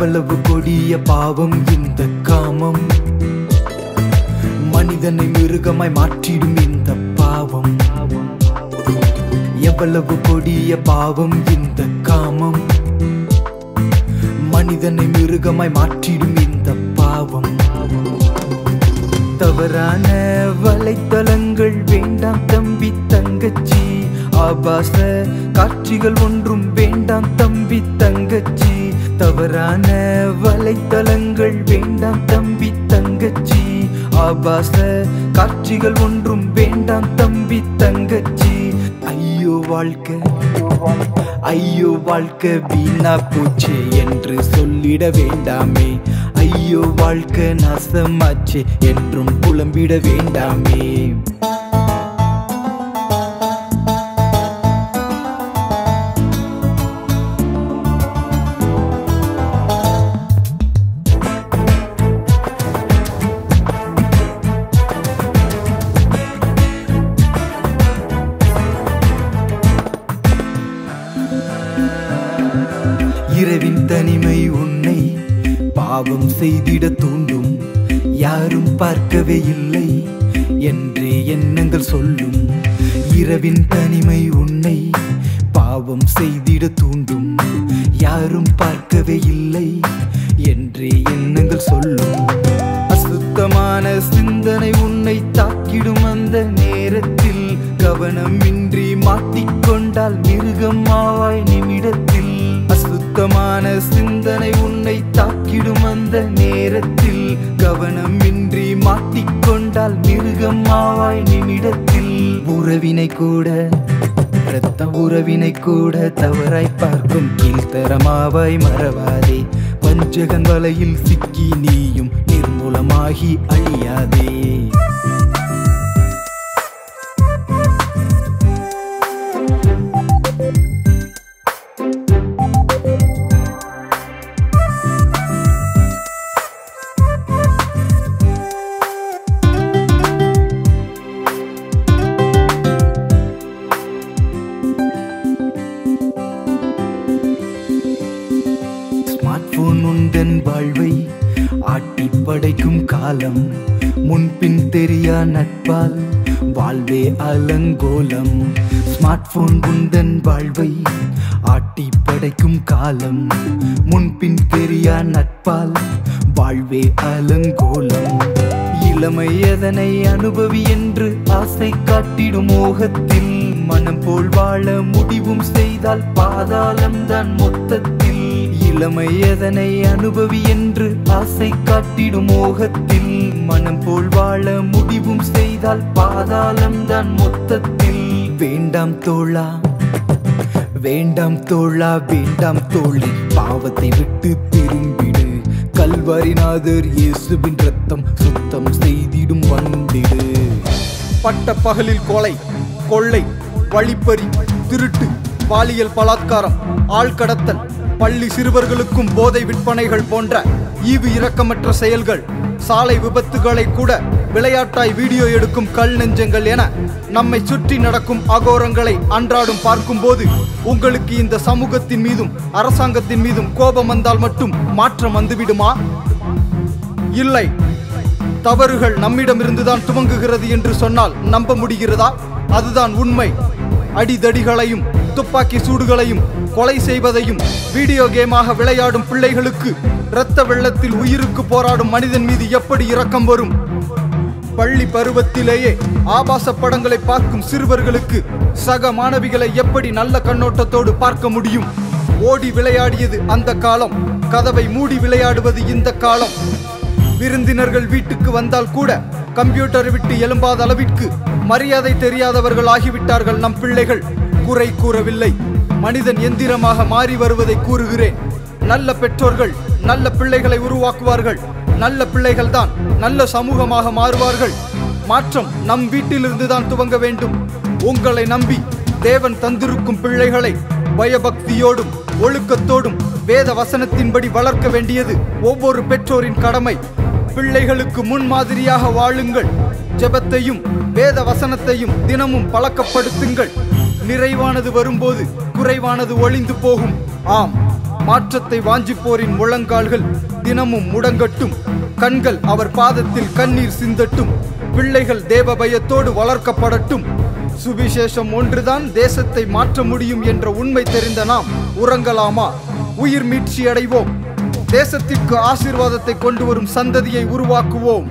எவ்வளவு கொடிய பாவம் இந்த காமம், மனிதனை மிருகமாய் மாற்றிடும் இந்த பாவம். எவ்வளவு கொடிய பாவம் இந்த காமம், மனிதனை மிருகமாய் மாற்றிடும் இந்த பாவம். தவறான வலைத்தளங்கள் வேண்டாம் தம்பி தங்கச்சி, ஆபாச காட்சிகள் ஒன்றும் வேண்டாம் தம்பி தங்கச்சி. தவறான வலைத்தளங்கள் வேண்டாம் தம்பி தங்கச்சி, ஆபாச காட்சிகள் ஒன்றும் வேண்டாம் தம்பி தங்கச்சி. ஐயோ வாழ்க்கை ஐயோ வாழ்க்கை வீணா போச்சே என்று சொல்லிட வேண்டாமே, ஐயோ வாழ்க்கை நாசமாச்சே என்றும் புலம்பிட வேண்டாமே. இரவின் தனிமை உன்னை பாவம் செய்திட தூண்டும், யாரும் பார்க்கவே இல்லை என்றே எண்ணங்கள் சொல்லும். இரவின் தனிமை உன்னை பாவம் செய்திட தூண்டும், யாரும் பார்க்கவே இல்லை என்றே எண்ணங்கள் சொல்லும். அசுத்தமான சிந்தனை உன்னை தாக்கிடும் அந்த நேரத்தில், கவனமின்றி மாட்டிக்கொண்டால் மிருகமாவாய் நிமிடத்தில். அசுத்தமான சிந்தனை உன்னை தாக்கிடும் அந்த நேரத்தில், கவனமின்றி மாட்டிக்கொண்டால் மிருகமாவாய் நிமிடத்தில். உறவினை கூட இரத்த உறவினை கூட தவறாய் பார்க்கும் கீழ்த்தரமாவாய் மறவாதே. வஞ்சகன் வலையில் சிக்கி நீயும் நிர்மூலமாகி அழியாதே. ஸ்மார்ட்போன் உந்தன் வாழ்வை ஆட்டி படைக்கும் காலம், முன்பின் தெரியா நட்பால் வாழ்வே அலங்கோலம். ஸ்மார்ட்போன் உந்தன் வாழ்வை ஆட்டி படைக்கும் காலம், முன்பின் தெரியா நட்பால் வாழ்வே அலங்கோலம். இளமை எதனை அனுபவி என்று ஆசை காட்டிடும் மோகத்தில், மனம் போல் வாழ முடிவும் செய்தால் பாதாளம்தான் மொத்தத்தில். இளமை எதனை அனுபவி என்று ஆசை காட்டிடும் மோகத்தில், மனம் போல் வாழ முடிவும் செய்தால் பாதாளம்தான் மொத்தத்தில். வேண்டாம் தோழா வேண்டாம் தோழா வேண்டாம் தோழி, பாவத்தை விட்டு திரும்பிடு. கல்வாரிநாதர் இயேசுவின் ரத்தம் சுத்தம் செய்திடும் வந்திடு. பட்ட பகலில் கொலை, கொள்ளை, வழிப்பறி, திருட்டு, பாலியல் பலாத்காரம், ஆள்கடத்தல், பள்ளி சிறுவர்களுக்கும் போதை விற்பனைகள் போன்ற ஈவு இரக்கமற்ற செயல்கள், சாலை விபத்துகளை கூட விளையாட்டாய் வீடியோ எடுக்கும் கல் நெஞ்சங்கள் என நம்மை சுற்றி நடக்கும் அகோரங்களை அன்றாடம் பார்க்கும்போது உங்களுக்கு இந்த சமூகத்தின் மீதும் அரசாங்கத்தின் மீதும் கோபம் வந்தால் மட்டும் மாற்றம் வந்துவிடுமா? இல்லை. தவறுகள் நம்மிடமிருந்துதான் துவங்குகிறது என்று சொன்னால் நம்ப முடிகிறதா? அதுதான் உண்மை. அடிதடிகளையும் துப்பாக்கி சூடுகளையும் கொலை செய்வதையும் வீடியோ கேமாக விளையாடும் பிள்ளைகளுக்கு இரத்த வெள்ளத்தில் உயிருக்கு போராடும் மனிதன் மீது எப்படி இரக்கம் வரும்? பள்ளி பருவத்திலேயே ஆபாச படங்களை பார்க்கும் சிறுவர்களுக்கு சக மாணவிகளை எப்படி நல்ல கண்ணோட்டத்தோடு பார்க்க முடியும்? ஓடி விளையாடியது அந்த காலம், கதவை மூடி விளையாடுவது இந்த காலம். விருந்தினர்கள் வீட்டுக்கு வந்தால் கூட கம்ப்யூட்டரை விட்டு எழும்பாத அளவிற்கு மரியாதை தெரியாதவர்கள் ஆகிவிட்டார்கள் நம் பிள்ளைகள். குறை கூறவில்லை, மனிதன் எந்திரமாக மாறி வருவதை கூறுகிறேன். நல்ல பெற்றோர்கள் நல்ல பிள்ளைகளை உருவாக்குவார்கள். நல்ல பிள்ளைகள் தான் நல்ல சமூகமாக மாறுவார்கள். மாற்றம் நம் வீட்டிலிருந்து தான் துவங்க வேண்டும். உங்களை நம்பி தேவன் தந்திருக்கும் பிள்ளைகளை பயபக்தியோடும் ஒழுக்கத்தோடும் வேத வசனத்தின்படி வளர்க்க வேண்டியது ஒவ்வொரு பெற்றோரின் கடமை. பிள்ளைகளுக்கு முன்மாதிரியாக வாழுங்கள். ஜெபத்தையும் வேத வசனத்தையும் தினமும் பழக்கப்படுத்துங்கள். நிறைவானது வரும்போது குறைவானது ஒளிந்து போகும். ஆம், மாற்றத்தை வாஞ்சிப்போரின் முழங்கால்கள் தினமும் முடங்கட்டும். கண்கள் அவர் பாதத்தில் கண்ணீர் சிந்தட்டும். பிள்ளைகள் தேவ பயத்தோடு வளர்க்கப்படட்டும். சுவிசேஷம் ஒன்றுதான் தேசத்தை மாற்ற முடியும் என்ற உண்மை தெரிந்த நாம் உறங்கலாமா? உயிர் மீட்சி அடைவோம். தேசத்திற்கு ஆசீர்வாதத்தை கொண்டு வரும் சந்ததியை உருவாக்குவோம்.